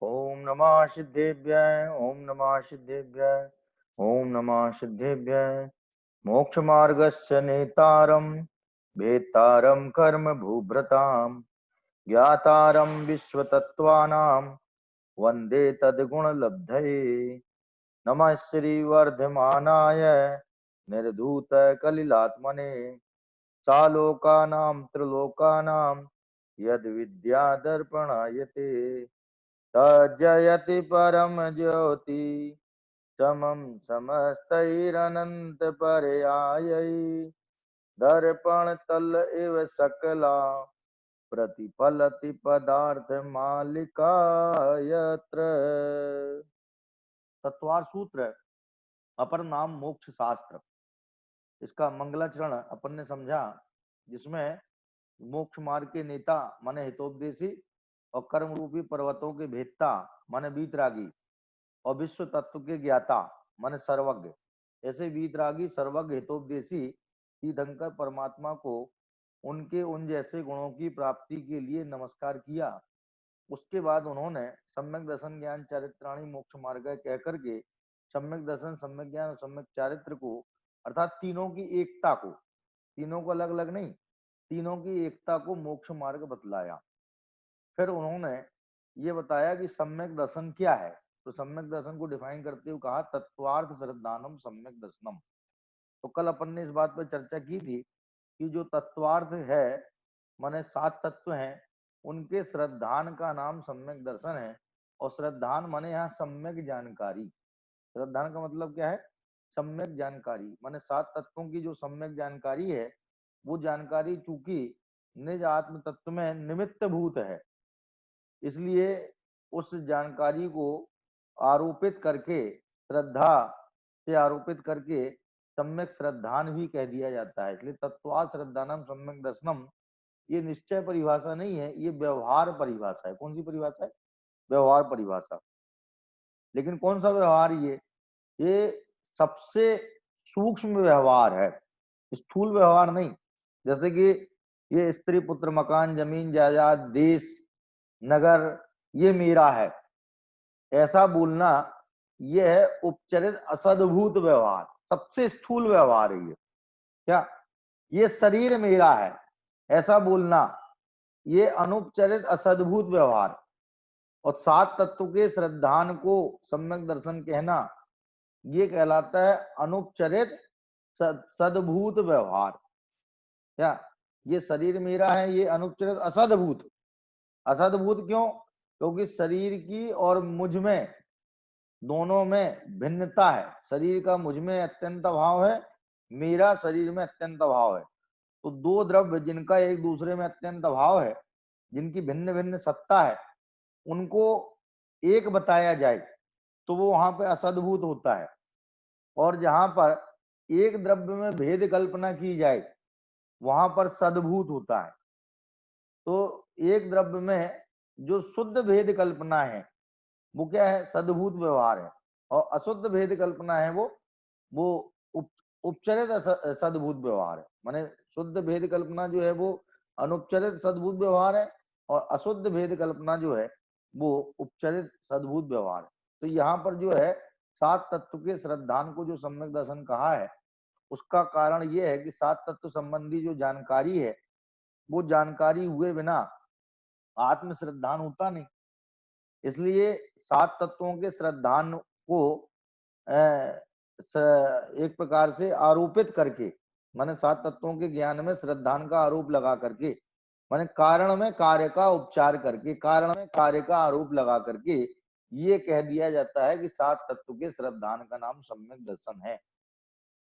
ओम नमः सिद्धेभ्यः ओम नमः सिद्धेभ्यः ओम नमः सिद्धेभ्यः। मोक्ष मार्गस्य नेतारं भेतारं कर्म भूभृतां ज्ञातारं विश्वतत्त्वानां वन्दे तद्गुणलब्धये। नमः श्री वर्धमानाय निर्धूत कलिलात्मने चालोकानां त्रिलोकानां यद्विद्यादर्पणायते तज्जयति परम ज्योति समम समस्तैरनंत पर्यायै दर्पण तल इव सकला प्रतिफलति पदार्थ मालिका यत्र। तत्वार सूत्र अपर नाम मोक्ष शास्त्र, इसका मंगलाचरण अपन ने समझा, जिसमें मोक्ष मार्ग के नेता माने हितोपदेशी और कर्म रूपी पर्वतों के भेदता माने वीतरागी और विश्व तत्व के ज्ञाता माने सर्वज्ञ, ऐसे वीतरागी सर्वज्ञ हितोपदेशी तीर्थंकर परमात्मा को उनके उन जैसे गुणों की प्राप्ति के लिए नमस्कार किया। उसके बाद उन्होंने सम्यक दर्शन ज्ञान चारित्राणी मोक्ष मार्ग कह करके सम्यक दर्शन सम्यक ज्ञान और सम्यक चारित्र को, अर्थात तीनों की एकता को, तीनों को अलग अलग नहीं, तीनों की एकता को मोक्ष मार्ग बतलाया। फिर उन्होंने ये बताया कि सम्यक दर्शन क्या है। तो सम्यक दर्शन को डिफाइन करते हुए कहा तत्वार्थ श्रद्धानम सम्यक दर्शनम। तो कल अपन ने इस बात पर चर्चा की थी कि जो तत्वार्थ है माने 7 तत्व हैं, उनके श्रद्धान का नाम सम्यक दर्शन है। और श्रद्धान माने यहाँ सम्यक जानकारी। श्रद्धान का मतलब क्या है? सम्यक जानकारी माने 7 तत्वों की जो सम्यक जानकारी है, वो जानकारी चूंकि निज आत्म तत्व में निमित्त भूत है, इसलिए उस जानकारी को आरोपित करके, श्रद्धा से आरोपित करके सम्यक श्रद्धान भी कह दिया जाता है। इसलिए तत्वा श्रद्धानम सम्यक दर्शनम ये निश्चय परिभाषा नहीं है, ये व्यवहार परिभाषा है। कौन सी परिभाषा है? व्यवहार परिभाषा। लेकिन कौन सा व्यवहार? ये सबसे सूक्ष्म व्यवहार है, स्थूल व्यवहार नहीं। जैसे कि ये स्त्री पुत्र मकान जमीन जायदाद देश नगर ये मेरा है, ऐसा बोलना ये है उपचरित असद्भूत व्यवहार, सबसे स्थूल व्यवहार है ये। क्या ये शरीर मेरा है ऐसा बोलना, ये अनुपचरित असद्भूत व्यवहार। और 7 तत्व के श्रद्धान को सम्यक दर्शन कहना, ये कहलाता है अनुपचरित सद्भूत व्यवहार। क्या ये शरीर मेरा है, ये अनुपचरित असद्भूत। असद्भूत क्यों? क्योंकि शरीर की और मुझ में, दोनों में भिन्नता है। शरीर का मुझ में अत्यंत अभाव है, मेरा शरीर में अत्यंत अभाव है। तो दो द्रव्य जिनका एक दूसरे में अत्यंत अभाव है, जिनकी भिन्न भिन्न सत्ता है, उनको एक बताया जाए तो वो वहां पे असद्भूत होता है। और जहां पर एक द्रव्य में भेद कल्पना की जाए वहां पर सद्भूत होता है। तो एक द्रव्य में जो शुद्ध भेद कल्पना है वो क्या है? सद्भूत व्यवहार है। और अशुद्ध भेद कल्पना है वो उपचरित सद्भूत व्यवहार है। माने शुद्ध भेद कल्पना जो है वो अनुपचरित सद्भूत व्यवहार है, और अशुद्ध भेद कल्पना जो है वो उपचरित सद्भूत व्यवहार है। तो यहाँ पर जो है 7 तत्व के श्रद्धान को जो सम्यक दर्शन कहा है, उसका कारण ये है कि 7 तत्व संबंधी जो जानकारी है, वो जानकारी हुए बिना आत्म श्रद्धान होता नहीं। इसलिए 7 तत्वों के श्रद्धान को एक प्रकार से आरोपित करके, माने 7 तत्वों के ज्ञान में श्रद्धान का आरोप लगा करके, माने कारण में कार्य का उपचार करके, कारण में कार्य का आरोप लगा करके ये कह दिया जाता है कि 7 तत्व के श्रद्धान का नाम सम्यक दर्शन है।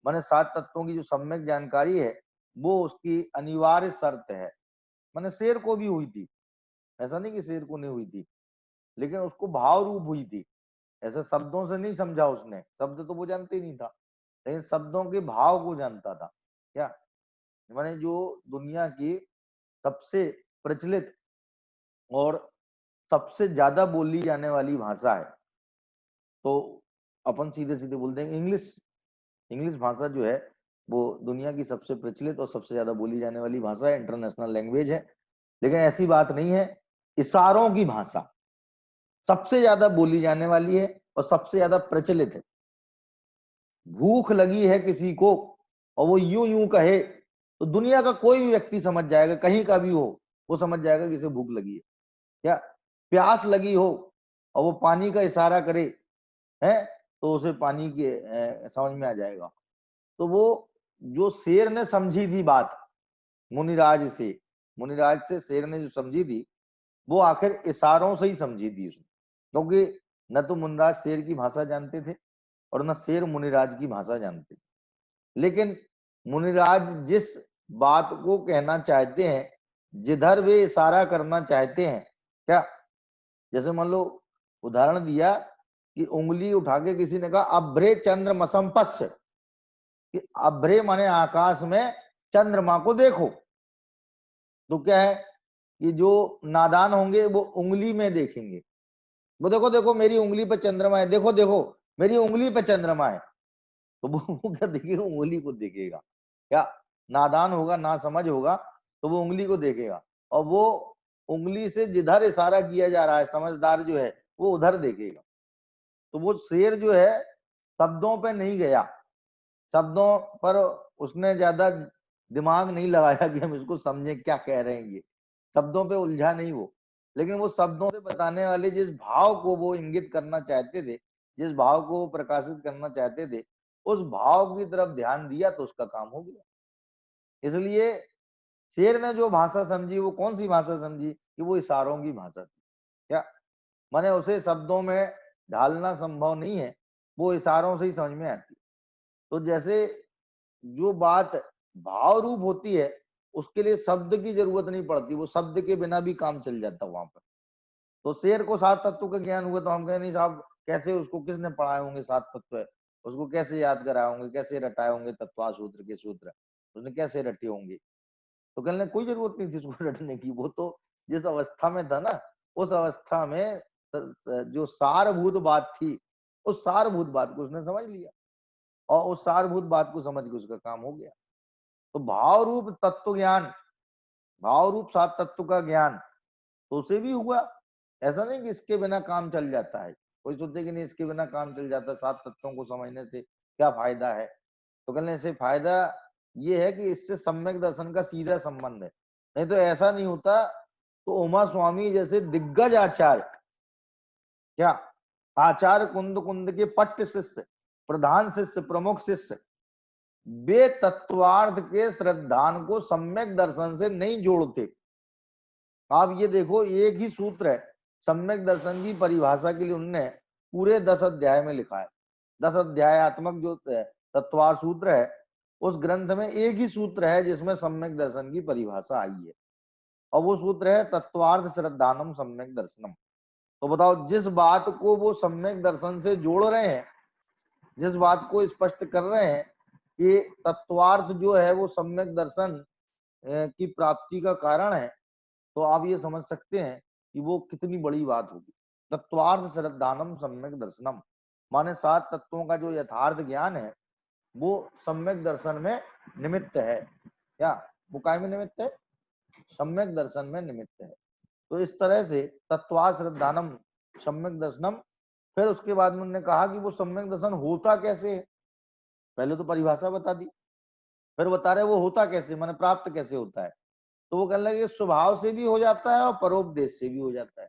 माने 7 तत्वों की जो सम्यक जानकारी है वो उसकी अनिवार्य शर्त है। माने शेर को भी हुई थी, ऐसा नहीं कि शेर को नहीं हुई थी, लेकिन उसको भाव रूप हुई थी। ऐसे शब्दों से नहीं समझा उसने, शब्द तो वो जानते ही नहीं था, लेकिन शब्दों के भाव को जानता था। क्या माने जो दुनिया की सबसे प्रचलित और सबसे ज्यादा बोली जाने वाली भाषा है, तो अपन सीधे सीधे बोल देंगे इंग्लिश। इंग्लिश भाषा जो है वो दुनिया की सबसे प्रचलित और सबसे ज्यादा बोली जाने वाली भाषा है, इंटरनेशनल लैंग्वेज है। लेकिन ऐसी बात नहीं है, इशारों की भाषा, सबसे ज्यादा बोली जाने वाली है और सबसे ज्यादा प्रचलित है। भूख लगी है किसी को और वो यूं यूं कहे तो दुनिया का कोई भी व्यक्ति समझ जाएगा, कहीं का भी हो, वो समझ जाएगा कि इसे भूख लगी है। क्या प्यास लगी हो और वो पानी का इशारा करे है तो उसे पानी के समझ में आ जाएगा। तो वो जो शेर ने समझी थी बात मुनिराज से शेर ने जो समझी थी वो आखिर इशारों से ही समझी थी उसने, क्योंकि न तो मुनिराज शेर की भाषा जानते थे और न शेर मुनिराज की भाषा जानते थे। लेकिन मुनिराज जिस बात को कहना चाहते हैं, जिधर वे इशारा करना चाहते हैं, क्या जैसे मान लो उदाहरण दिया कि उंगली उठा के किसी ने कहा अभ्रे चंद्रमसम पश्य, कि अभ्रे माने आकाश में चंद्रमा को देखो। तो क्या है कि जो नादान होंगे वो उंगली में देखेंगे, वो देखो देखो मेरी उंगली पे चंद्रमा है, देखो देखो मेरी उंगली पे चंद्रमा है। तो वो क्या देखेगा, उंगली को देखेगा। क्या नादान होगा, ना समझ होगा तो वो उंगली को देखेगा और वो उंगली से जिधर इशारा किया जा रहा है, समझदार जो है वो उधर देखेगा। तो वो शेर जो है शब्दों पे नहीं गया, शब्दों पर उसने ज्यादा दिमाग नहीं लगाया कि हम इसको समझें क्या कह रहे हैं, ये शब्दों पे उलझा नहीं वो। लेकिन वो शब्दों से बताने वाले जिस भाव को वो इंगित करना चाहते थे, जिस भाव को वो प्रकाशित करना चाहते थे, उस भाव की तरफ ध्यान दिया तो उसका काम हो गया। इसलिए शेर ने जो भाषा समझी वो कौन सी भाषा समझी, कि वो इशारों की भाषा थी। क्या माने उसे शब्दों में ढालना संभव नहीं है, वो इशारों से ही समझ में आती। तो जैसे जो बात भाव रूप होती है उसके लिए शब्द की जरूरत नहीं पड़ती, वो शब्द के बिना भी काम चल जाता वहां पर। तो शेर को सात तत्व का ज्ञान हुआ तो हम कहें नहीं साहब कैसे, उसको किसने पढ़ाए होंगे सात तत्व है, उसको कैसे याद कराए होंगे, कैसे रटाए होंगे तत्वा सूत्र के सूत्र, उसने कैसे रटे होंगे। तो कहने कोई जरूरत नहीं थी उसको रटने की, वो तो जिस अवस्था में था ना उस अवस्था में जो सारभूत बात थी उस सारभूत बात को उसने समझ लिया और उस सारभूत बात को समझ के उसका काम हो गया। तो भाव रूप तत्व ज्ञान, भाव रूप सात तत्व का ज्ञान तो उसे भी हुआ। ऐसा नहीं कि इसके बिना काम चल जाता है, कोई सोचे कि नहीं इसके बिना काम चल जाता, सात तत्वों को समझने से क्या फायदा है। तो कहने से फायदा ये है कि इससे सम्यक दर्शन का सीधा संबंध है, नहीं तो ऐसा नहीं होता। तो उमा स्वामी जैसे दिग्गज आचार्य, क्या आचार्य कुंद कुंद के पट्ट शिष्य, प्रधान शिष्य, प्रमुख शिष्य, वे तत्वार्थ के श्रद्धान को सम्यक दर्शन से नहीं जोड़ते। आप ये देखो एक ही सूत्र है, सम्यक दर्शन की परिभाषा के लिए उनने पूरे 10 अध्याय में लिखा है। 10 अध्यायात्मक जो तत्वार सूत्र है उस ग्रंथ में एक ही सूत्र है जिसमें सम्यक दर्शन की परिभाषा आई है और वो सूत्र है तत्वार्थ श्रद्धानम सम्यक दर्शनम। तो बताओ जिस बात को वो सम्यक दर्शन से जोड़ रहे हैं, जिस बात को स्पष्ट कर रहे हैं कि तत्वार्थ जो है वो सम्यक दर्शन की प्राप्ति का कारण है, तो आप ये समझ सकते हैं कि वो कितनी बड़ी बात होगी। तत्वार्थ श्रद्धानम सम्यक दर्शनम माने सात तत्वों का जो यथार्थ ज्ञान है वो सम्यक दर्शन में निमित्त है। क्या वो काय में निमित्त है, सम्यक दर्शन में निमित्त है। तो इस तरह से तत्वार्थ श्रद्धानम सम्यक दर्शनम। फिर उसके बाद में उन्होंने कहा कि वो सम्यक दर्शन होता कैसे है, पहले तो परिभाषा बता दी, फिर बता रहे वो होता कैसे माने प्राप्त कैसे होता है। तो वो कहने लगे स्वभाव से भी हो जाता है और परोपदेश से भी हो जाता है।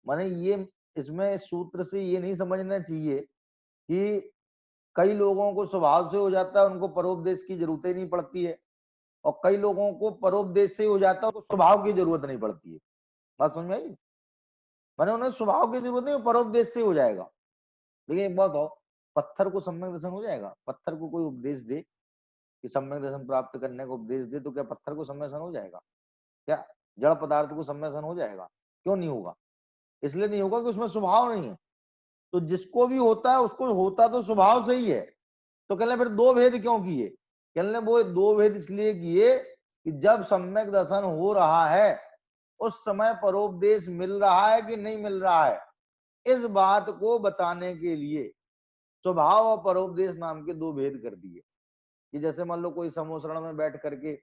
माने ये इसमें सूत्र से ये नहीं समझना चाहिए कि कई लोगों को स्वभाव से हो जाता है, उनको परोपदेश की जरूरत ही नहीं पड़ती है, और कई लोगों को परोपदेश से हो जाता है, उनको स्वभाव की जरूरत नहीं पड़ती है। बात समझ में आई? माने उन्हें स्वभाव की जरूरत नहीं, परोपदेश से हो जाएगा। लेकिन एक बात हो, पत्थर को सम्यक दर्शन हो जाएगा? पत्थर को कोई उपदेश दे कि सम्यक दर्शन प्राप्त करने को उपदेश दे तो क्या पत्थर को सम्यक दर्शन हो जाएगा? क्या जड़ पदार्थ को सम्यक दर्शन हो जाएगा? क्यों नहीं होगा? इसलिए नहीं होगा कि उसमें स्वभाव नहीं है। तो जिसको भी होता है उसको होता तो स्वभाव से ही है। तो कहने फिर दो भेद क्यों किए? कहने वो दो भेद इसलिए किए कि जब सम्यक दर्शन हो रहा है उस समय परोपदेश मिल रहा है कि नहीं मिल रहा है, इस बात को बताने के लिए स्वभाव और परोपदेश नाम के दो भेद कर दिए। कि जैसे मान लो कोई समोसरण में बैठ करके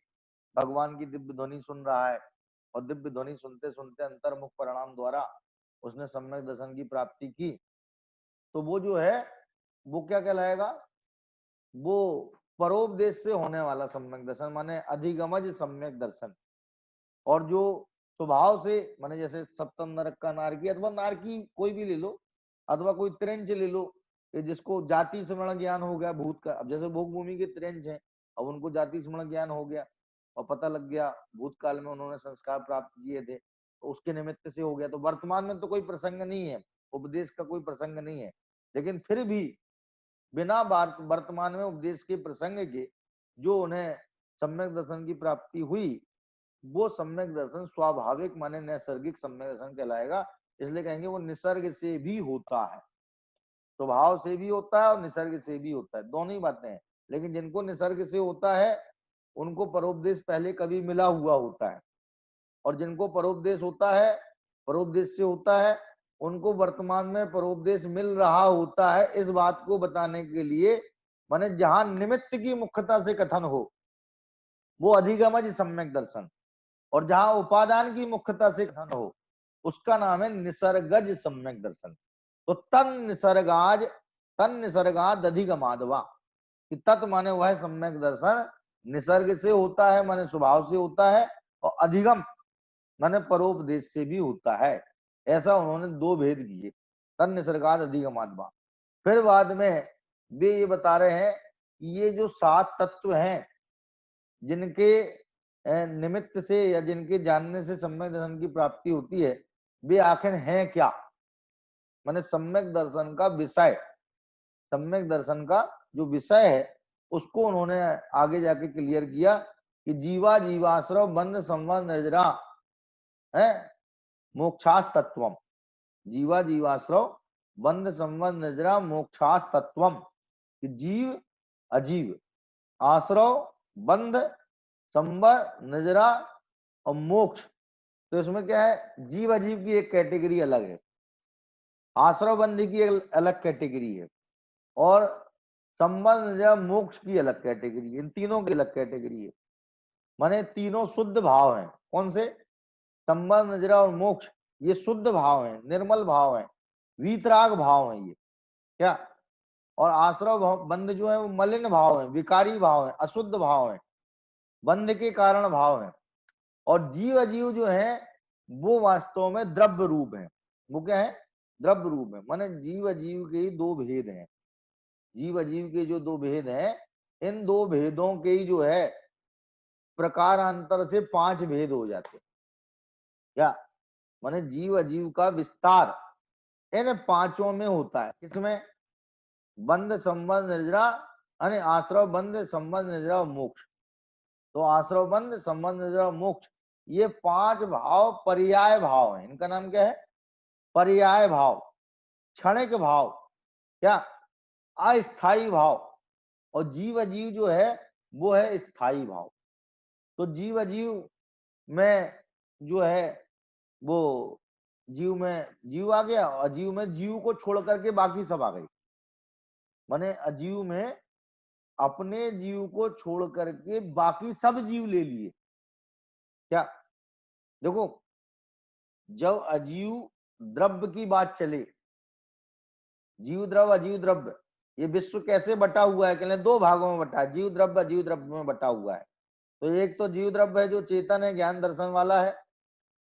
भगवान की दिव्य ध्वनि सुन रहा है और दिव्य ध्वनि सुनते सुनते अंतर्मुख परिणाम द्वारा उसने सम्यक दर्शन की प्राप्ति की, तो वो जो है वो क्या कहलाएगा, वो परोपदेश से होने वाला सम्यक दर्शन, माने अधिगमज सम्यक दर्शन। और जो स्वभाव से, माने जैसे सप्तम नरक का नारकी, अथवा नारकी कोई भी ले लो, अथवा कोई त्रेंच ले लो, कि जिसको जाति स्मरण ज्ञान हो गया भूत का। अब जैसे भोग भूमि के त्रेंच हैं, अब उनको जाति स्मरण ज्ञान हो गया और पता लग गया भूतकाल में उन्होंने संस्कार प्राप्त किए थे, तो उसके निमित्त से हो गया। तो वर्तमान में तो कोई प्रसंग नहीं है, उपदेश का कोई प्रसंग नहीं है, लेकिन फिर भी बिना वर्तमान में उपदेश के प्रसंग के जो उन्हें सम्यक दर्शन की प्राप्ति हुई, वो सम्यक दर्शन स्वाभाविक माने नैसर्गिक सम्यक दर्शन कहलाएगा। इसलिए कहेंगे वो निसर्ग से भी होता है, स्वभाव से भी होता है और निसर्ग से भी होता है, दोनों ही बातें हैं। लेकिन जिनको निसर्ग से होता है उनको परोपदेश पहले कभी मिला हुआ होता है, और जिनको परोपदेश होता है, परोपदेश से होता है, उनको वर्तमान में परोपदेश मिल रहा होता है। इस बात को बताने के लिए, माने जहां निमित्त की मुख्यता से कथन हो वो अधिगमज सम्यक दर्शन, और जहां उपादान की मुख्यता से कथन हो उसका नाम है निसर्गज सम्यक दर्शन। तो तन निसर्गाद अधिगमादवा, कि तत् माने वह है सम्यक दर्शन, निसर्ग से होता है माने स्वभाव से होता है, और अधिगम माने परोपदेश से भी होता है। ऐसा उन्होंने दो भेद किए, तन निसर्गाद अधिगमादवा। फिर बाद में वे ये बता रहे हैं कि ये जो 7 तत्व हैं जिनके निमित्त से या जिनके जानने से सम्यक दर्शन की प्राप्ति होती है, वे आखिर हैं क्या। माने सम्यक दर्शन का विषय, सम्यक दर्शन का जो विषय है उसको उन्होंने आगे जाके क्लियर किया कि जीवा जीवाश्रव बंध संबंध नजरा है मोक्षास तत्वम। जीवा जीवाश्रव बंध संबंध नजरा मोक्षास तत्वम, कि जीव अजीव, आश्रव बंध संबंध नजरा और मोक्ष। तो इसमें क्या है, जीव अजीव की एक कैटेगरी अलग है, आश्रव बंधी की अलग कैटेगरी है, और संबंध या मोक्ष की अलग कैटेगरी है। इन तीनों की अलग कैटेगरी है, माने तीनों शुद्ध भाव हैं। कौन से, संबंध नजरा और मोक्ष, ये शुद्ध भाव है, निर्मल भाव है, वीतराग भाव है ये क्या। और आश्रव भाव बंध जो है वो मलिन भाव है, विकारी भाव है, अशुद्ध भाव है, बंध के कारण भाव है। और जीव अजीव जो है वो वास्तव में द्रव्य रूप है। वो क्या है, द्रव्य रूप है। माने जीव अजीव के दो भेद हैं, जीव अजीव के जो दो भेद हैं, इन दो भेदों के ही जो है प्रकारांतर से 5 भेद हो जाते हैं क्या। माने जीव अजीव का विस्तार इन पांचों में होता है। किसमें, बंध संबंध निर्जरा यानी आश्रव बंध संबंध निर्जरा मोक्ष। तो आश्रव बंध संबंध निर्जरा मोक्ष, ये 5 भाव पर्याय भाव है। इनका नाम क्या है, पर्याय भाव, क्षणिक भाव, क्या अस्थाई भाव। और जीव अजीव जो है वो है स्थाई भाव। तो जीव अजीव में जो है वो जीव में जीव आ गया, और अजीव में जीव को छोड़ करके बाकी सब आ गई। माने अजीव में अपने जीव को छोड़ करके बाकी सब जीव ले लिए क्या। देखो जब अजीव द्रव्य की बात चले, जीव द्रव्य अजीव द्रव्य, ये विश्व कैसे बटा हुआ है, कहते 2 भागों में बटा है, जीव द्रव्य अजीव द्रव्य में बटा हुआ है। तो एक तो जीव द्रव्य है जो चेतन है, ज्ञान दर्शन वाला है,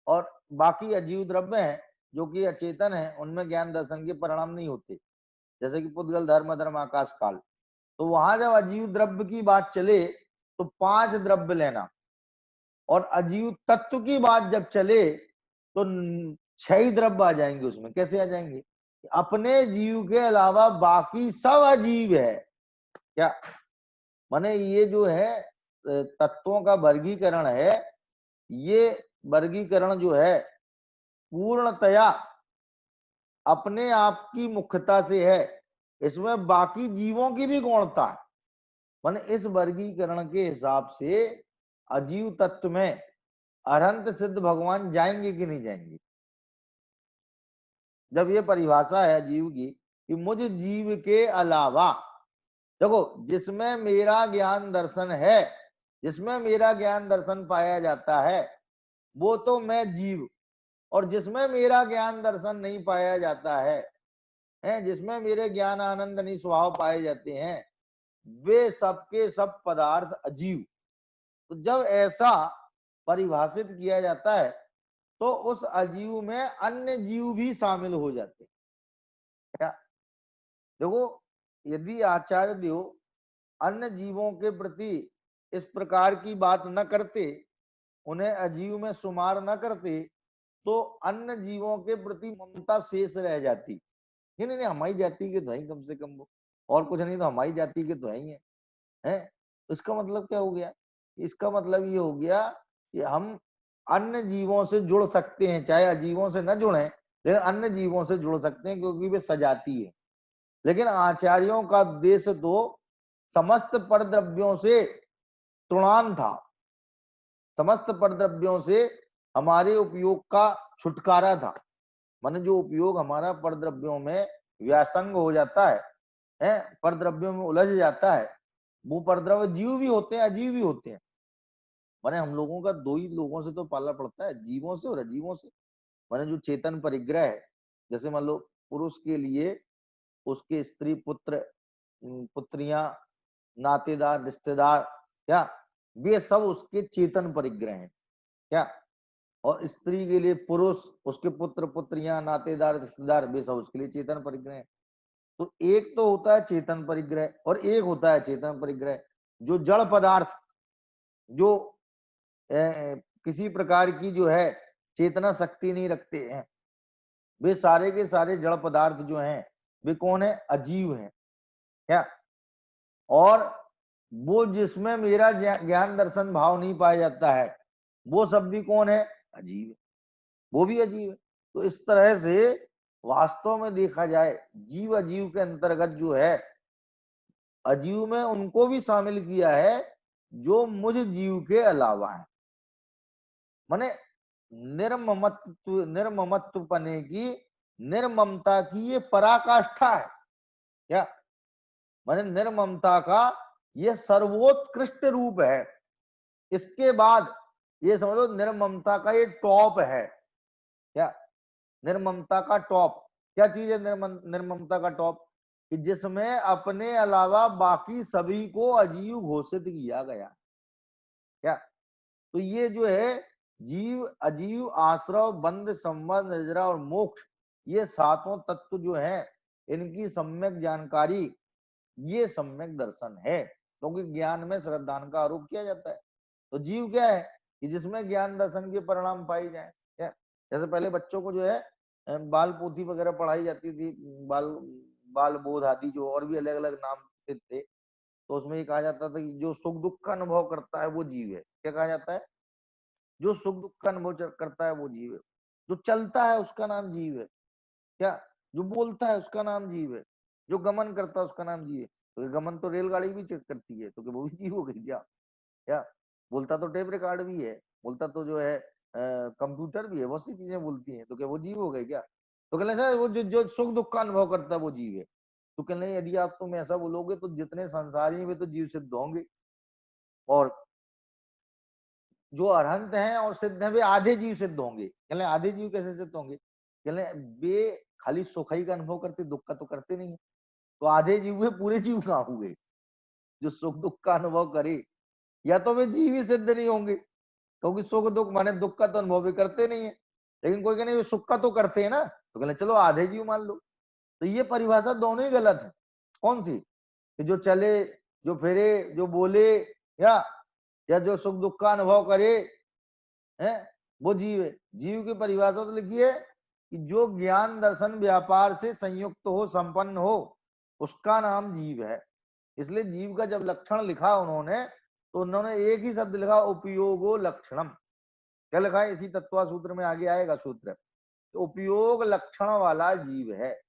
और बाकी अजीव द्रव्य है जो कि अचेतन है, उनमें ज्ञान दर्शन के परिणाम नहीं होते, जैसे कि पुद्गल धर्म धर्म आकाश काल। तो वहां जब अजीव द्रव्य की बात चले तो 5 द्रव्य लेना, और अजीव तत्व की बात जब चले तो 6 ही द्रव्य आ जाएंगे उसमें। कैसे आ जाएंगे, अपने जीव के अलावा बाकी सब अजीव है क्या। माने ये जो है तत्वों का वर्गीकरण है, ये वर्गीकरण जो है पूर्णतया अपने आप की मुख्यता से है, इसमें बाकी जीवों की भी गौणता है। माने इस वर्गीकरण के हिसाब से अजीव तत्व में अनंत सिद्ध भगवान जाएंगे कि नहीं जाएंगे। जब ये परिभाषा है जीव की कि मुझ जीव के अलावा, देखो जिसमें मेरा ज्ञान दर्शन है, जिसमें मेरा ज्ञान दर्शन पाया जाता है वो तो मैं जीव, और जिसमें मेरा ज्ञान दर्शन नहीं पाया जाता है, जिसमें मेरे ज्ञान आनंद नहीं स्वभाव पाए जाते हैं, वे सबके सब पदार्थ अजीव। तो जब ऐसा परिभाषित किया जाता है तो उस अजीव में अन्य जीव भी शामिल हो जाते हैं। क्या देखो, यदि आचार्य देव अन्य जीवों के प्रति इस प्रकार की बात न करते, उन्हें अजीव में शुमार न करते, तो अन्य जीवों के प्रति ममता शेष रह जाती। नहीं नहीं, हमारी जाति के तो है कम से कम, वो और कुछ नहीं तो हमारी जाति के तो है। इसका मतलब क्या हो गया? इसका मतलब ये हो गया कि हम अन्य जीवों से जुड़ सकते हैं, चाहे अजीवों से न जुड़े, लेकिन अन्य जीवों से जुड़ सकते हैं क्योंकि वे सजाती है। लेकिन आचार्यों का उद्देश्य तो समस्त परद्रव्यों से तृणान था, समस्त परद्रव्यों से हमारे उपयोग का छुटकारा था। माने जो उपयोग हमारा परद्रव्यों में व्यासंग हो जाता है, परद्रव्यों में उलझ जाता है, वो परद्रव्य जीव भी होते हैं अजीव भी होते हैं। माने हम लोगों का दो ही लोगों से तो पालना पड़ता है, जीवों से और अजीवों से। माने जो चेतन परिग्रह है, जैसे मान लो पुरुष के लिए उसके स्त्री पुत्र पुत्रियां नातेदार रिश्तेदार, क्या वे सब उसके चेतन परिग्रह हैं। क्या और स्त्री के लिए पुरुष, उसके पुत्र पुत्रियां नातेदार रिश्तेदार, वे सब उसके लिए चेतन परिग्रह हैं। तो एक तो होता है चेतन परिग्रह और एक होता है चेतन परिग्रह। जो जड़ पदार्थ जो किसी प्रकार की जो है चेतना शक्ति नहीं रखते हैं, वे सारे के सारे जड़ पदार्थ जो हैं वे कौन है? अजीव हैं। क्या और वो जिसमें मेरा ज्ञान दर्शन भाव नहीं पाया जाता है, वो सब भी कौन है? अजीव है, वो भी अजीव है। तो इस तरह से वास्तव में देखा जाए, जीव अजीव के अंतर्गत जो है, अजीव में उनको भी शामिल किया है जो मुझ जीव के अलावा है। माने निर्ममत्व पने की, निर्ममता की ये पराकाष्ठा है। क्या माने निर्ममता का ये सर्वोत्कृष्ट रूप है। इसके बाद ये समझो निर्ममता का ये टॉप है। क्या निर्ममता का टॉप क्या चीज है? निर्ममता का टॉप कि जिसमें अपने अलावा बाकी सभी को अजीव घोषित किया गया। क्या तो ये जो है जीव अजीव आश्रव बंध संबंध निजरा और मोक्ष, ये सातों तत्व जो हैं, इनकी सम्यक जानकारी ये सम्यक दर्शन है। क्योंकि ज्ञान में श्रद्धान का आरोप किया जाता है। तो जीव क्या है कि जिसमें ज्ञान दर्शन के परिणाम पाई जाए। क्या जैसे पहले बच्चों को जो है बाल पोथी वगैरह पढ़ाई जाती थी, बाल बाल बोध आदि जो और भी अलग अलग नाम थे, तो उसमें ये कहा जाता था कि जो सुख दुख का अनुभव करता है वो जीव है। क्या कहा जाता है? जो सुख दुख का अनुभव करता है वो जीव है। जो चलता है उसका नाम जीव है। क्या जो बोलता है उसका नाम जीव है। जो गमन करता है उसका नाम जीव है। तो गमन तो रेलगाड़ी भी चेक करती है, तो वो भी जीव हो गई क्या? क्या बोलता तो टेप रिकॉर्ड भी है, बोलता तो जो है कंप्यूटर भी है, बहुत सी चीजें बोलती हैं, तो क्या वो जीव हो गए क्या? तो कहने सर वो जो सुख दुख का अनुभव करता है वो जीव है। तो कहने यदि आप तुम ऐसा बोलोगे तो जितने संसारी वे तो जीव सिद्ध होंगे, और जो अरहंत हैं और सिद्ध हैं वे आधे जीव सिद्ध होंगे। कहले आधे जीव कैसे सिद्ध होंगे? कहले वे खाली सुखाई का अनुभव करते, दुख का तो करते नहीं है। तो आधे जीव हुए, पूरे जीव कहाँ हुए? जो सुख दुख का अनुभव करे, या तो वे जीव ही सिद्ध नहीं होंगे, क्योंकि सुख दुख माने दुख का तो अनुभव भी करते नहीं है। लेकिन कोई कहने सुख का तो करते हैं ना, तो कहले चलो आधे जीव मान लो। तो ये परिभाषा दोनों ही गलत है। कौन सी? कि जो चले, जो फिरे, जो बोले, या जो सुख दुख का अनुभव करे है, वो जीव है। जीव की परिभाषा तो लिखी है कि जो ज्ञान दर्शन व्यापार से संयुक्त हो, संपन्न हो, उसका नाम जीव है। इसलिए जीव का जब लक्षण लिखा उन्होंने, तो उन्होंने एक ही शब्द लिखा, उपयोगो लक्षणम। क्या लिखा है? इसी तत्वा सूत्र में आगे आएगा सूत्र। तो उपयोग लक्षण वाला जीव है,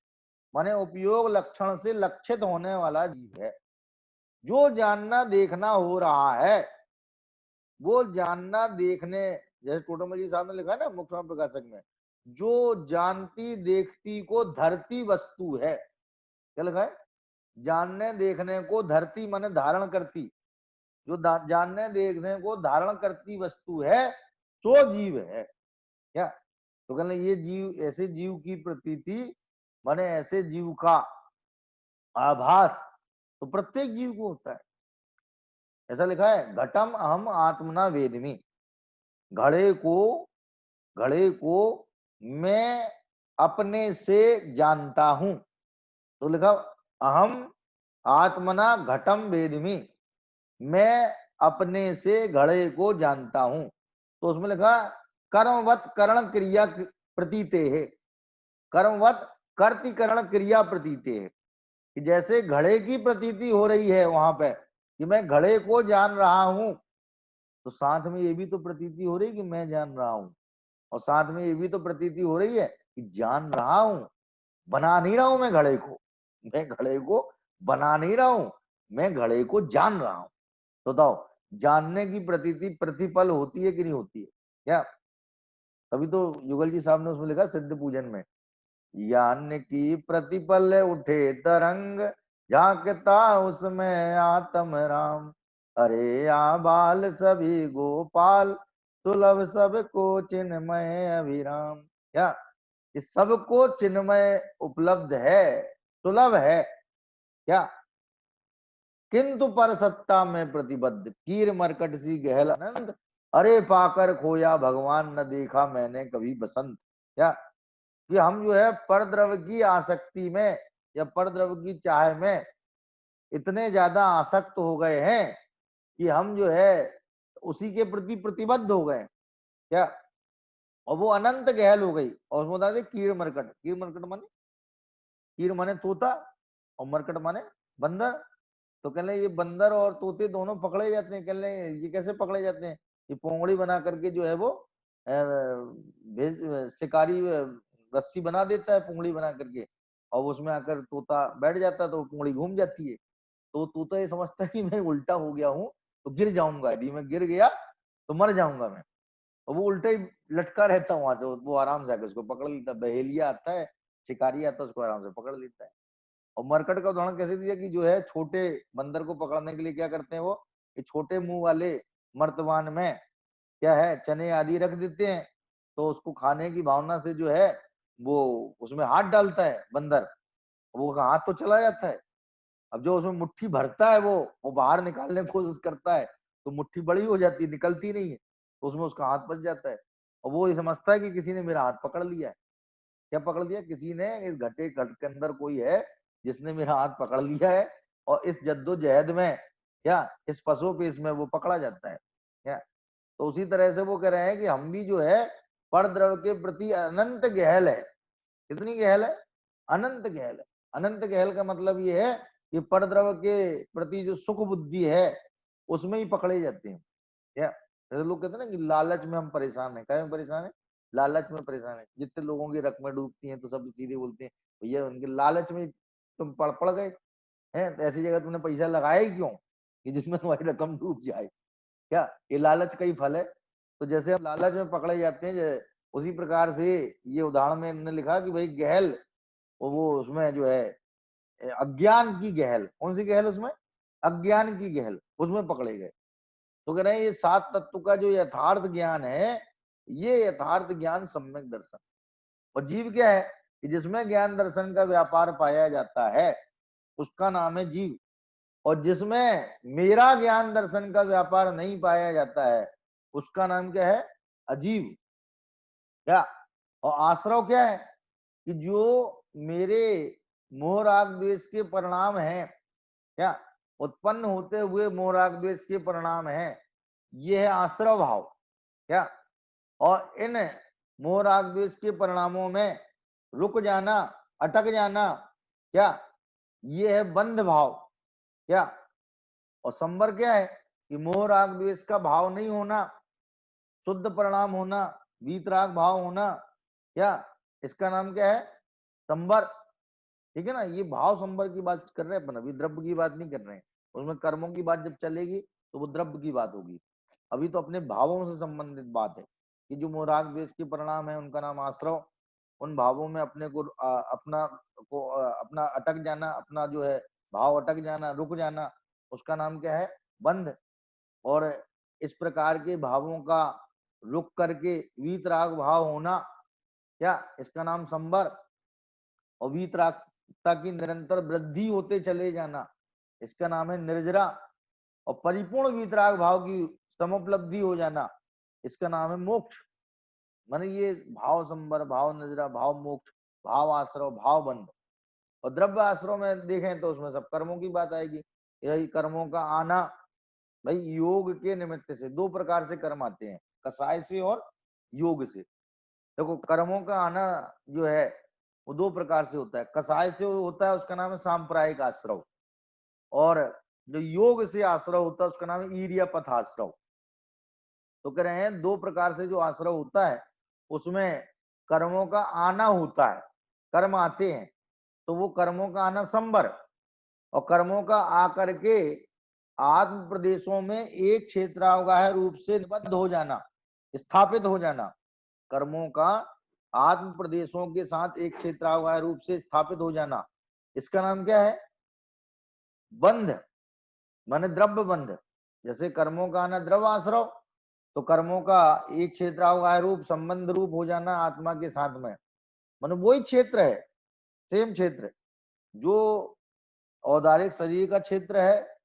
माने उपयोग लक्षण से लक्षित होने वाला जीव है। जो जानना देखना हो रहा है, वो जानना देखने, जैसे टोटोमल जी साहब ने लिखा है ना मुख्य प्रकाशक में, जो जानती देखती को धरती वस्तु है। क्या लिखा है? जानने देखने को धरती माने धारण करती, जो जानने देखने को धारण करती वस्तु है, सो जीव है। क्या तो कहने ये जीव, ऐसे जीव की प्रतीति माने ऐसे जीव का आभास तो प्रत्येक जीव को होता है। ऐसा लिखा है, घटम अहम आत्मना वेदमी, घड़े को मैं अपने से जानता हूं। तो लिखा अहम आत्मना घटम वेदमी, मैं अपने से घड़े को जानता हूं। तो उसमें लिखा कर्मवत करण क्रिया प्रतीते है, कर्मवत कर्ति करण क्रिया प्रतीते है, कि जैसे घड़े की प्रतीति हो रही है वहां पे कि मैं घड़े को जान रहा हूं, तो साथ में ये भी तो प्रतीति हो रही है कि मैं जान रहा हूं, और साथ में ये भी तो प्रतीति हो रही है कि जान रहा हूं, बना नहीं रहा हूं मैं घड़े को, मैं घड़े को बना नहीं रहा हूं, मैं घड़े को जान रहा हूं। तो बताओ, जानने की प्रतीति प्रतिपल होती है कि नहीं होती है? क्या? तभी तो युगल जी साहब ने उसमें लिखा सिद्ध पूजन में, यान की प्रतिपल उठे तरंग, झांकता उसमें आत्म राम, अरे आबाल सभी गोपाल, सुलभ सबको चिन्मय अभिराम। क्या? इस सबको चिन्मय उपलब्ध है, सुलभ है। क्या? किंतु पर सत्ता में प्रतिबद्ध, कीर मरकट सी गहल अनंत, अरे पाकर खोया भगवान न देखा मैंने कभी बसंत। क्या? कि हम जो है परद्रव्य की आसक्ति में या परद्रव्य की चाह में इतने ज्यादा आसक्त हो गए हैं कि हम जो है उसी के प्रति प्रतिबद्ध हो गए। क्या? और वो अनंत गहल हो गई। और उसमें बता दे कीर मरकट, कीर मरकट माने, कीर माने तोता और मरकट माने बंदर। तो कह रहे ये बंदर और तोते दोनों पकड़े जाते हैं। कह रहे ये कैसे पकड़े जाते हैं? ये पोंगड़ी बना करके जो है वो शिकारी रस्सी बना देता है पुंगड़ी बना करके, और उसमें आकर तोता बैठ जाता है तो पुंगड़ी घूम जाती है। तो तोता ये समझता है कि मैं उल्टा हो गया हूँ तो गिर जाऊंगा, यदि मैं गिर गया तो मर जाऊंगा मैं। और वो उल्टा ही लटका रहता वहां से, वो आराम से आकर उसको पकड़ लेता है। बहेलिया आता है, शिकारी आता है, उसको आराम से पकड़ लेता है। और मरकट का उदाहरण कैसे दिया कि जो है छोटे बंदर को पकड़ने के लिए क्या करते हैं वो, ये छोटे मुंह वाले मर्तबान में क्या है चने आदि रख देते हैं, तो उसको खाने की भावना से जो है वो उसमें हाथ डालता है बंदर, वो हाथ तो चला जाता है। अब जो उसमें मुट्ठी भरता है वो बाहर निकालने की कोशिश करता है, तो मुट्ठी बड़ी हो जाती है, निकलती नहीं है, तो उसमें उसका हाथ फंस जाता है। और वो ये समझता है कि किसी ने मेरा हाथ पकड़ लिया है। क्या पकड़ लिया? किसी ने, इस घटे घट के अंदर कोई है जिसने मेरा हाथ पकड़ लिया है, और इस जद्दोजहद में क्या इस पशु पे इसमें वो पकड़ा जाता है। क्या? तो उसी तरह से वो कह रहे हैं कि हम भी जो है परद्रव्य के प्रति अनंत गहल है। कितनी गहल है? अनंत गहल है। अनंत गहल का मतलब ये है कि परद्रव्य के प्रति जो सुख बुद्धि है उसमें ही पकड़े जाते हैं। क्या? जैसे लोग कहते हैं ना कि लालच में हम परेशान है। क्या में परेशान है? लालच में परेशान है। जितने लोगों की रकमें डूबती हैं तो सब सीधे बोलते हैं भैया उनके लालच में तुम पड़ गए हैं, तो ऐसी जगह तुमने पैसा लगाया ही क्यों कि जिसमें तुम्हारी रकम डूब जाए। क्या? ये लालच का ही फल है। तो जैसे हम लालच में पकड़े जाते हैं, उसी प्रकार से ये उदाहरण में इन्होंने लिखा कि भाई गहल, वो उसमें जो है अज्ञान की गहल, कौन सी गहल? उसमें अज्ञान की गहल, उसमें पकड़े गए। तो कह रहे हैं ये सात तत्व का जो यथार्थ ज्ञान है, ये यथार्थ ज्ञान सम्यक दर्शन। और जीव क्या है कि जिसमें ज्ञान दर्शन का व्यापार पाया जाता है उसका नाम है जीव। और जिसमें मेरा ज्ञान दर्शन का व्यापार नहीं पाया जाता है उसका नाम क्या है? अजीव। क्या? और आश्रव क्या है कि जो मेरे मोह राग द्वेष के परिणाम है, क्या उत्पन्न होते हुए मोह राग द्वेष के परिणाम है, ये है आश्रव भाव। क्या? और इन मोह राग द्वेष के परिणामों में रुक जाना, अटक जाना, क्या ये है बंध भाव। क्या? और संवर क्या है कि मोह राग द्वेष का भाव नहीं होना, शुद्ध परिणाम होना, वीतराग भाव होना। क्या? इसका नाम क्या है? संवर। ठीक है ना? ये भाव संवर की बात कर रहे हैं अपन, अभी द्रव्य की बात नहीं कर रहे हैं। उसमें कर्मों की बात जब चलेगी तो वो द्रव्य की बात होगी। अभी तो अपने भावों से संबंधित बात है कि जो मोराग द्वेष के परिणाम है उनका नाम आश्रव। उन भावों में अपने को अपना अटक जाना, अपना जो है भाव अटक जाना, रुक जाना, उसका नाम क्या है? बंध। और इस प्रकार के भावों का रुक करके वीतराग भाव होना, क्या इसका नाम संबर। और वीतरागता की निरंतर वृद्धि होते चले जाना, इसका नाम है निर्जरा। और परिपूर्ण वीतराग भाव की समुपलब्धि हो जाना, इसका नाम है मोक्ष। माने ये भाव संबर, भाव निर्जरा, भाव मोक्ष, भाव आश्रव, भाव बंध। और द्रव्य आश्रव में देखें तो उसमें सब कर्मों की बात आएगी। यही कर्मों का आना, भाई योग के निमित्त से दो प्रकार से कर्म आते हैं, कसाय से और योग से। देखो कर्मों का आना जो है वो दो प्रकार से होता है। कसाय से होता है उसका नाम है सांप्रदायिक आश्रव, और जो योग से आश्रव होता है उसका नाम है ईर्या पथ आश्रव। तो कह रहे हैं दो प्रकार से जो आश्रव होता है उसमें कर्मों का आना होता है, कर्म आते हैं तो वो कर्मों का आना संबर, और कर्मों का आकर के आत्म प्रदेशों में एक क्षेत्रावगाह रूप से निबद्ध हो जाना, स्थापित हो जाना। कर्मों का आत्म प्रदेशों के साथ एक क्षेत्रावगाह रूप से स्थापित हो जाना, इसका नाम क्या है? बंध, माने द्रव्य बंध। जैसे कर्मों का आना द्रव्य आश्रव, तो कर्मों का एक क्षेत्रावगाह रूप संबंध रूप हो जाना आत्मा के साथ में, माने वही क्षेत्र है, सेम क्षेत्र जो औदारिक शरीर का क्षेत्र है,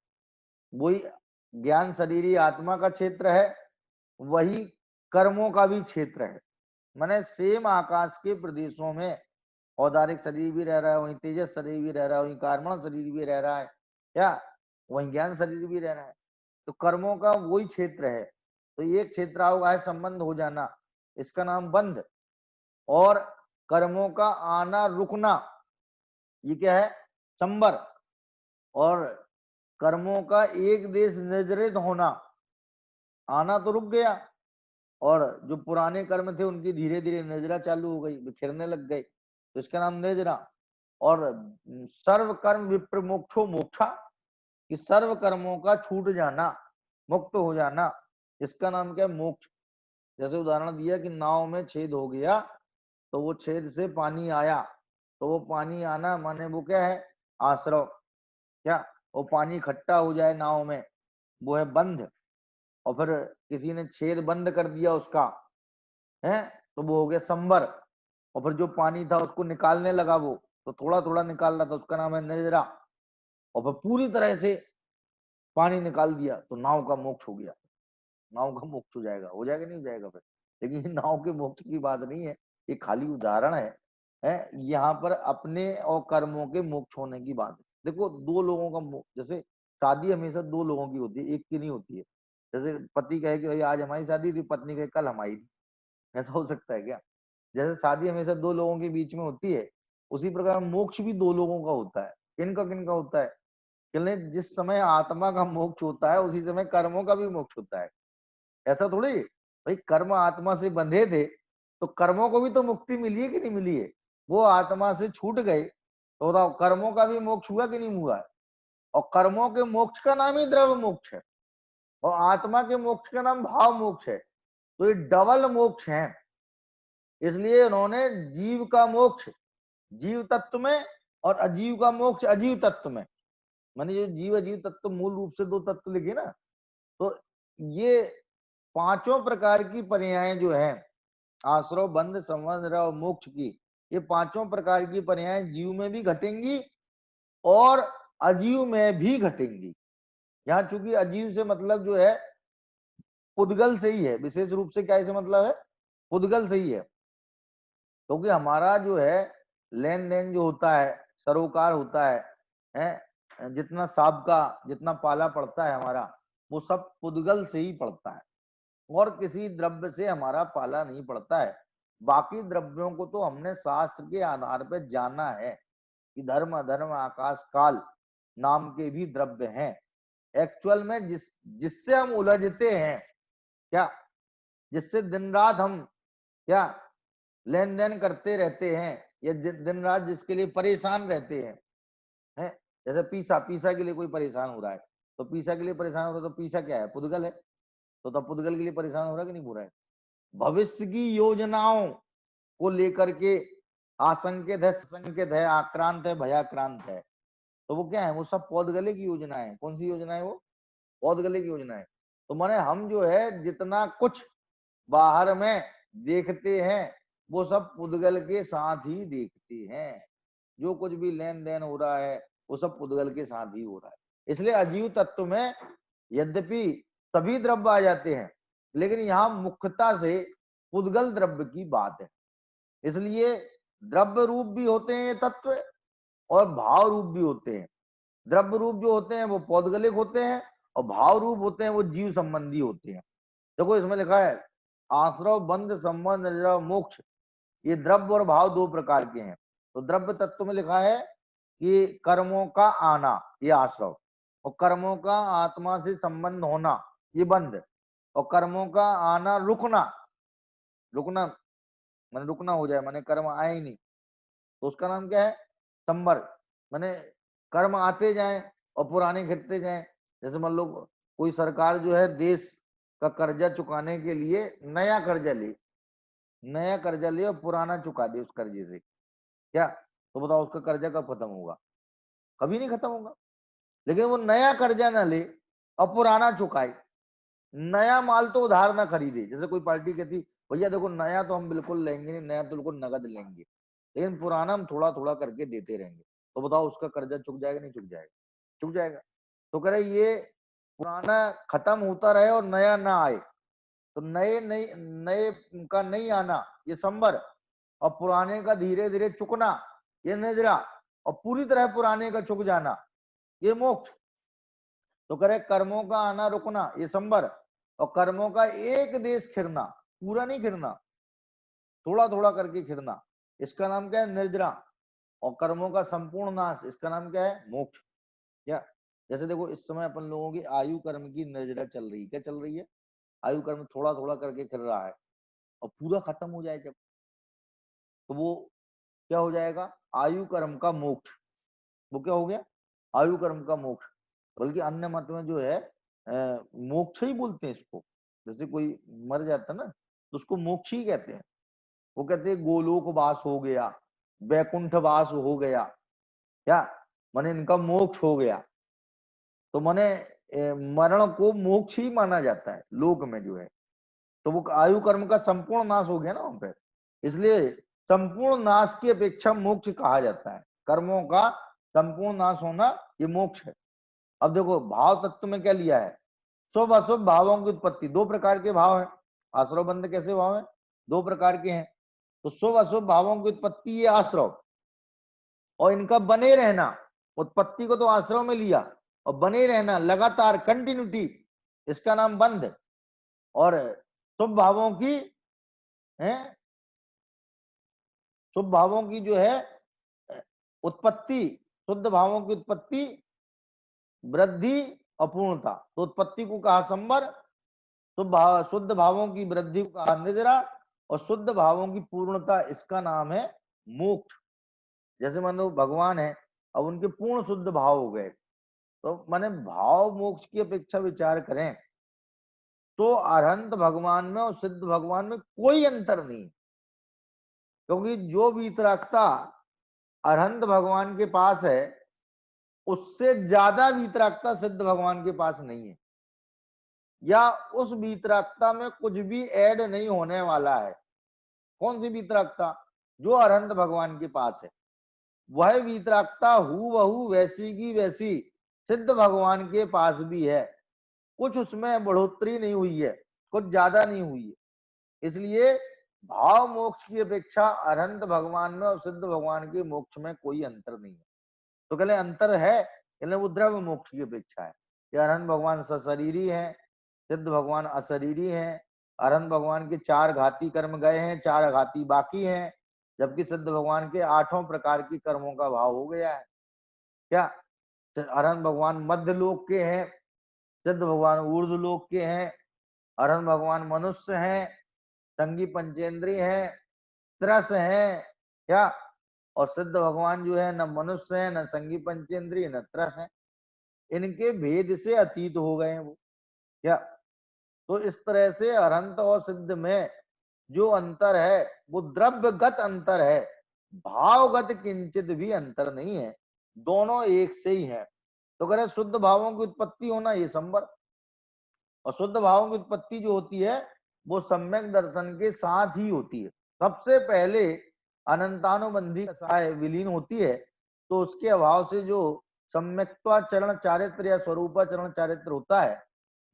वही ज्ञान शरीरी आत्मा का क्षेत्र है, वही कर्मों का भी क्षेत्र है। माने सेम आकाश के प्रदेशों में औदारिक शरीर भी रह रहा है, वहीं तेजस शरीर भी रह रहा है, वहीं कार्मण शरीर भी रह रहा है, क्या वहीं ज्ञान शरीर भी रह रहा है। तो कर्मों का वही क्षेत्र है, तो एक क्षेत्र अवगाह संबंध हो जाना, इसका नाम बंध। और कर्मों का आना रुकना, ये क्या है? संबर। और कर्मों का एक देश निर्जरित होना, आना तो रुक गया, और जो पुराने कर्म थे उनकी धीरे धीरे निर्जरा चालू हो गई, बिखरने लग गए, तो इसका नाम निर्जरा। और सर्व कर्म विप्र मोक्षो मोक्षा, कि सर्व कर्मों का छूट जाना, मुक्त हो जाना, इसका नाम क्या है? मोक्ष। जैसे उदाहरण दिया कि नाव में छेद हो गया तो वो छेद से पानी आया, तो वो पानी आना माने वो क्या है? आश्रव। क्या वो पानी इकट्ठा हो जाए नाव में, वो है बंध। और फिर किसी ने छेद बंद कर दिया उसका, है, तो वो हो गया संबर। और फिर जो पानी था उसको निकालने लगा वो, तो थोड़ा थोड़ा निकाल रहा था, उसका नाम है निर्जरा। और फिर पूरी तरह से पानी निकाल दिया तो नाव का मोक्ष हो गया। नाव का मोक्ष हो जाएगा, हो जाएगा नहीं हो जाएगा फिर? लेकिन ये नाव के मोक्ष की बात नहीं है, ये खाली उदाहरण है यहाँ पर अपने और कर्मों के मोक्ष होने की बात है। देखो दो लोगों का मोक्ष, जैसे शादी हमेशा दो लोगों की होती है, एक की नहीं होती है। जैसे पति कहे कि भाई आज हमारी शादी थी, पत्नी कहे कल हमारी थी, ऐसा हो सकता है क्या? जैसे शादी हमेशा दो लोगों के बीच में होती है, उसी प्रकार मोक्ष भी दो लोगों का होता है। किनका होता है? कहने जिस समय आत्मा का मोक्ष होता है उसी समय कर्मों का भी मोक्ष होता है। ऐसा थोड़ी भाई कर्म आत्मा से बंधे थे तो कर्मों को भी तो मुक्ति मिली है कि नहीं मिली है? वो आत्मा से छूट गए तो बताओ कर्मों का भी मोक्ष हुआ कि नहीं हुआ है? और कर्मों के मोक्ष का नाम ही द्रव्य मोक्ष है, और आत्मा के मोक्ष का नाम भाव मोक्ष है। तो ये डबल मोक्ष है। इसलिए उन्होंने जीव का मोक्ष जीव तत्व में और अजीव का मोक्ष अजीव तत्व में, माने जो जीव अजीव तत्व मूल रूप से दो तत्व लिखे ना, तो ये पांचों प्रकार की पर्याय जो है आश्रव बंध संबंध और मोक्ष की, ये पांचों प्रकार की पर्याय जीव में भी घटेंगी और अजीव में भी घटेंगी। यहाँ चूंकि अजीव से मतलब जो है पुद्गल से ही है, विशेष रूप से क्या इसे मतलब है? पुद्गल से ही है। क्योंकि हमारा जो है लेन देन जो होता है, सरोकार होता है, जितना साबका जितना पाला पड़ता है हमारा, वो सब पुद्गल से ही पड़ता है, और किसी द्रव्य से हमारा पाला नहीं पड़ता है। बाकी द्रव्यों को तो हमने शास्त्र के आधार पर जाना है कि धर्म अधर्म आकाश काल नाम के भी द्रव्य हैं। एक्चुअल में जिससे हम उलझते हैं, क्या जिससे दिन रात हम क्या लेन देन करते रहते हैं, या दिन रात जिसके लिए परेशान रहते हैं, जैसे पीसा पीसा के लिए कोई परेशान हो रहा है, तो पीसा के लिए परेशान हो रहा है, तो पीसा क्या है? पुद्गल है। तो तब पुद्गल के लिए परेशान हो रहा है कि नहीं हो रहा है? भविष्य की योजनाओं को लेकर के आशंकित है, संकित है, आक्रांत है, भयाक्रांत है, तो वो क्या है? वो सब पौधगले की योजना है। कौन सी योजना है वो? पौधगले की योजना है। तो माने हम जो है जितना कुछ बाहर में देखते हैं, वो सब पुद्गल के साथ ही देखते हैं। जो कुछ भी लेन देन हो रहा है वो सब पुद्गल के साथ ही हो रहा है। इसलिए अजीव तत्व में यद्यपि सभी द्रव्य आ जाते हैं, लेकिन यहाँ मुख्यता से पुद्गल द्रव्य की बात है। इसलिए द्रव्य रूप भी होते हैं ये तत्व और भाव रूप भी होते हैं। द्रव्य रूप जो होते हैं वो पौद्गलिक होते हैं और भाव रूप होते हैं वो जीव संबंधी होते हैं। देखो इसमें लिखा है आश्रव बंध संबंध निर्जरा मोक्ष, ये द्रव्य और भाव दो प्रकार के हैं। तो द्रव्य तत्व में लिखा है कि कर्मों का आना ये आश्रव, और कर्मों का आत्मा से संबंध होना ये बंध, और कर्मों का आना रुकना, रुकना माने रुकना हो जाए माने कर्म आए ही नहीं, तो उसका नाम क्या है? संबर। माने कर्म आते जाएं और पुराने घटते जाएं। जैसे मान लो कोई सरकार जो है देश का कर्जा चुकाने के लिए नया कर्जा ले और पुराना चुका दे उस कर्जे से, क्या तो बताओ उसका कर्जा कब खत्म होगा? कभी नहीं खत्म होगा। लेकिन वो नया कर्जा ना ले और पुराना चुकाए, नया माल तो उधार ना खरीदे। जैसे कोई पार्टी कहती भैया देखो नया तो हम बिल्कुल लेंगे नहीं, नया तो बिल्कुल नगद लेंगे, लेकिन पुराना हम थोड़ा थोड़ा करके देते रहेंगे, तो बताओ उसका कर्जा चुक जाएगा नहीं चुक जाएगा? चुक जाएगा। तो कह रहे ये पुराना खत्म होता रहे और नया ना आए, तो नए नए नए का नहीं आना ये संबर, और पुराने का धीरे धीरे चुकना ये निद्रा, और पूरी तरह पुराने का चुक जाना ये मोक्ष। तो करे कर्मों का आना रुकना ये संबर, और कर्मों का एक देश खिरना, पूरा नहीं खिरना, थोड़ा थोड़ा करके खिरना, इसका नाम क्या है? निर्जरा। और कर्मों का संपूर्ण नाश, इसका नाम क्या है? मोक्ष। क्या जैसे देखो इस समय अपन लोगों की आयु कर्म की निर्जरा चल रही है। क्या चल रही है? आयु कर्म थोड़ा थोड़ा करके खिल रहा है, और पूरा खत्म हो जाए जब, तो वो क्या हो जाएगा? आयु कर्म का मोक्ष। वो क्या हो गया? आयु कर्म का मोक्ष। बल्कि अन्य मत में जो है मोक्ष ही बोलते हैं इसको। जैसे कोई मर जाता है ना तो उसको मोक्ष ही कहते हैं। वो कहते हैं गोलोक वास हो गया, वैकुंठ वास हो गया, क्या माने इनका मोक्ष हो गया। तो माने मरण को मोक्ष ही माना जाता है लोक में जो है। तो वो आयु कर्म का संपूर्ण नाश हो गया ना वहां पे, इसलिए संपूर्ण नाश की अपेक्षा मोक्ष कहा जाता है। कर्मों का संपूर्ण नाश होना ये मोक्ष है। अब देखो भाव तत्व में क्या लिया है? शुभ अशुभ भावों की उत्पत्ति। दो प्रकार के भाव है। आश्रव बंध कैसे भाव है? दो प्रकार के हैं। तो शुभ अशुभ भावों की उत्पत्ति ये आश्रव, और इनका बने रहना, उत्पत्ति को तो आश्रव में लिया, और बने रहना लगातार कंटिन्यूटी, इसका नाम बंध। और शुभ भावों की है, शुभ भावों की जो है उत्पत्ति, शुद्ध भावों की उत्पत्ति वृद्धि अपूर्णता, तो उत्पत्ति को कहा संबर, शुद्ध भावों की वृद्धि को कहा निद्रा, और शुद्ध भावों की पूर्णता इसका नाम है मोक्ष। जैसे मान लो भगवान है, अब उनके पूर्ण शुद्ध भाव हो गए, तो माने भाव मोक्ष की अपेक्षा विचार करें तो अरहंत भगवान में और सिद्ध भगवान में कोई अंतर नहीं, क्योंकि जो वीतरागता अरहंत भगवान के पास है उससे ज्यादा वीतरागता सिद्ध भगवान के पास नहीं है, या उस वीतरागता में कुछ भी ऐड नहीं होने वाला है। कौन सी वीतरागता? जो अरहंत भगवान के पास है, वह वीतरागता हूबहू वैसी की वैसी सिद्ध भगवान के पास भी है। कुछ उसमें बढ़ोतरी नहीं हुई है, कुछ ज्यादा नहीं हुई है। इसलिए भाव मोक्ष की अपेक्षा अरहंत भगवान में और सिद्ध भगवान के मोक्ष में कोई अंतर नहीं है। तो कहले अंतर है, कहले वो द्रव्य मोक्ष की अपेक्षा है। अरहंत भगवान सशरीरी है, सिद्ध भगवान अशरीरी है। अरहंत भगवान के 4 घाती कर्म गए हैं, 4 घाती बाकी हैं, जबकि सिद्ध भगवान के 8 प्रकार की कर्मों का भाव हो गया है। क्या अरहंत भगवान मध्य लोक के हैं, सिद्ध भगवान ऊर्ध्व लोक के हैं। अरहंत भगवान मनुष्य हैं, संगी पंचेंद्रिय है, त्रस है, क्या और सिद्ध भगवान जो है न मनुष्य है, न संगी पंचेंद्रिय, न त्रस है। इनके भेद से अतीत हो गए हैं वो। क्या तो इस तरह से अरहंत और सिद्ध में जो अंतर है वो द्रव्यगत अंतर है, भावगत किंचित भी अंतर नहीं है, दोनों एक से ही है। तो कह रहे शुद्ध भावों की उत्पत्ति होना ये संबर, और शुद्ध भावों की उत्पत्ति जो होती है वो सम्यक दर्शन के साथ ही होती है। सबसे पहले अनंतानुबंधी कसाय विलीन होती है, तो उसके अभाव से जो सम्यक्त्वाचरण चारित्र या स्वरूपाचरण चारित्र होता है,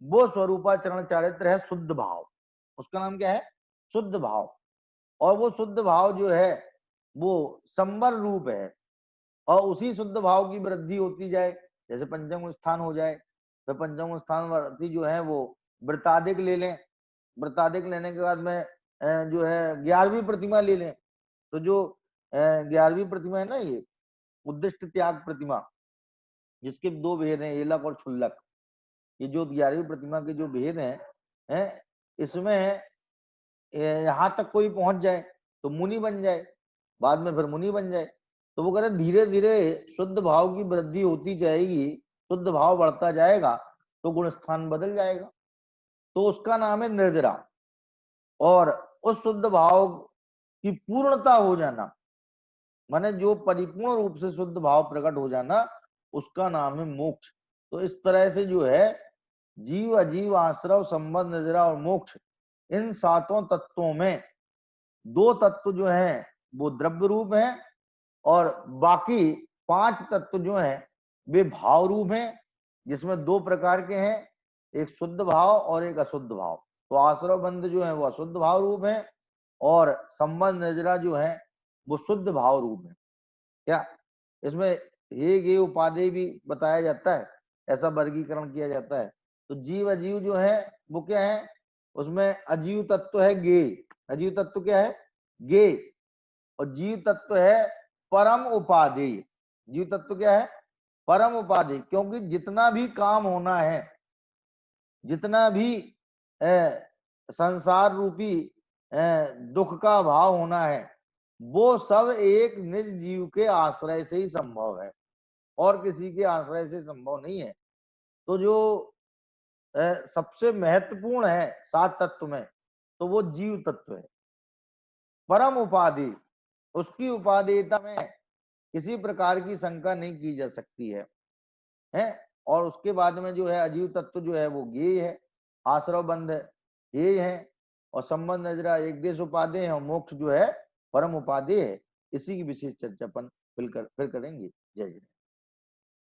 वो स्वरूपाचरण चारित्र है शुद्ध भाव। उसका नाम क्या है? शुद्ध भाव। और वो शुद्ध भाव जो है वो संबर रूप है, और उसी शुद्ध भाव की वृद्धि होती जाए, जैसे पंचम स्थान हो जाए, तो पंचम स्थान वृद्धि जो है वो वृत्ताधिक ले लें। वृत्ताधिक लेने के बाद में जो है 11वीं प्रतिमा ले लें, तो जो 11वीं प्रतिमा है ना, ये उद्दिष्ट त्याग प्रतिमा, जिसके दो भेद हैं, एलक और क्षुल्लक। ये जो 11वीं प्रतिमा के जो भेद हैं, इसमें यहाँ तक कोई पहुंच जाए तो मुनि बन जाए, बाद में फिर मुनि बन जाए। तो वो कह रहे धीरे धीरे शुद्ध भाव की वृद्धि होती जाएगी, शुद्ध भाव बढ़ता जाएगा, तो गुण स्थान बदल जाएगा, तो उसका नाम है निर्जरा। और उस शुद्ध भाव की पूर्णता हो जाना, माने जो परिपूर्ण रूप से शुद्ध भाव प्रकट हो जाना, उसका नाम है मोक्ष। तो इस तरह से जो है जीव, अजीव, आश्रव, संबंध, निर्जरा और मोक्ष, इन सातों तत्वों में दो तत्व जो हैं वो द्रव्य रूप हैं, और बाकी 5 तत्व जो हैं वे भाव रूप हैं, जिसमें 2 प्रकार के हैं, एक शुद्ध भाव और एक अशुद्ध भाव। तो आश्रव बंध जो है वो अशुद्ध भाव रूप है, और संबंध निर्जरा जो है वो शुद्ध भाव रूप है। क्या इसमें ये उपाधि भी बताया जाता है, ऐसा वर्गीकरण किया जाता है। तो जीव अजीव जो है वो क्या है? उसमें अजीव तत्व है गे। अजीव तत्व क्या है? गे। और जीव तत्व है परम उपाधि। जीव तत्व क्या है? परम उपाधि। क्योंकि जितना भी काम होना है, जितना भी संसार रूपी दुख का भाव होना है, वो सब एक निज जीव के आश्रय से ही संभव है, और किसी के आश्रय से संभव नहीं है। तो जो सबसे महत्वपूर्ण है 7 तत्व में, तो वो जीव तत्व है, परम उपाधि। उसकी उपादेयता में किसी प्रकार की शंका नहीं की जा सकती है। और उसके बाद में जो है अजीव तत्व जो है वो ज्ञेय है, आश्रव बंध है, ये है, और संबंध नजरा एक देश उपाधि है, और मोक्ष जो है परम उपाधि है। इसी की विशेष चर्चा अपन फिर करेंगे। जय जय।